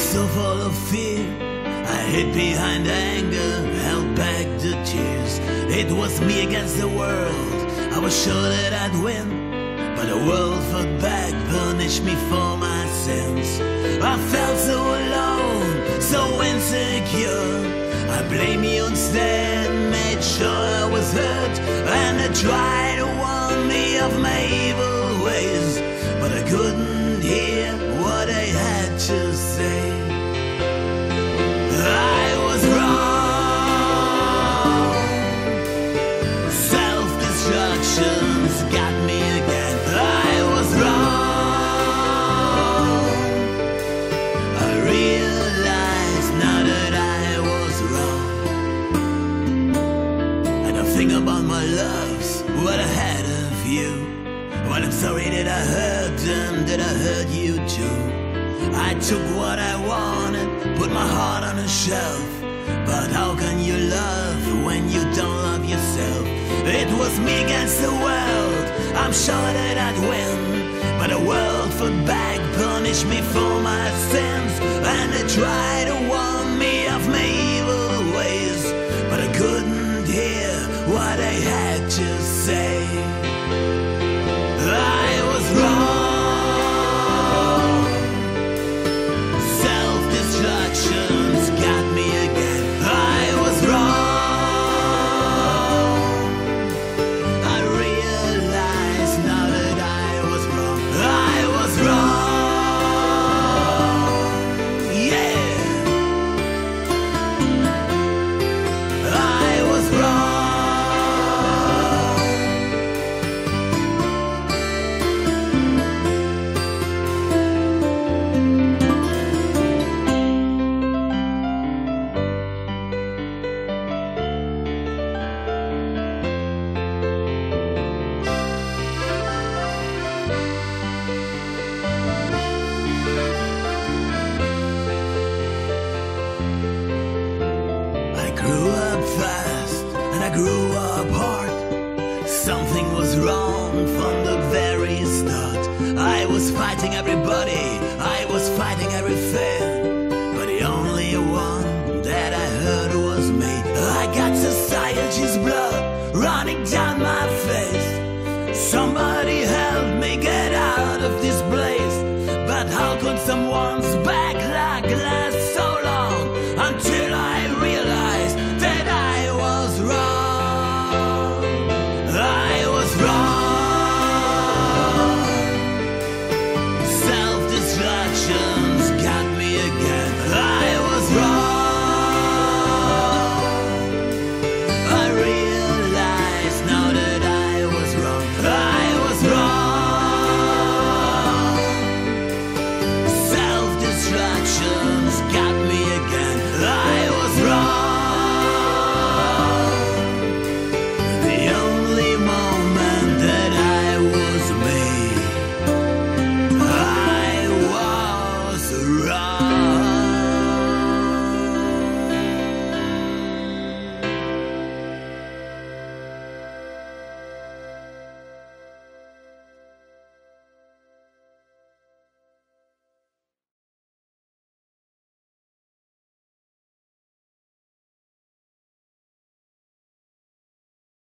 so full of fear. I hid behind anger, held back the tears. It was me against the world. I was sure that I'd win, but the world fought back, punished me for my sins. I felt so alone, so insecure. I blame you instead, made sure I was hurt, and I tried to warn me of my evil ways, but I couldn't hear what I had to say. I was wrong. Self-destruction's got me again. I was wrong. I realized now that I was wrong. And I think about my loves, what I had of you. Well, I'm sorry that I hurt them, that I hurt you too. I took what I wanted, put my heart on a shelf. But how can you love when you don't love yourself? It was me against the world, I'm sure that I'd win, but the world fought back, punished me for my sins, and they tried to warn me of my evil ways, but I couldn't hear what I had to say. I was wrong. Self-destruction's got me again. I was wrong. I realized now that I was wrong. I was wrong. Yeah. I was wrong. I grew up fast and I grew up hard. Something was wrong from the very start. I was fighting everybody, I was fighting everything.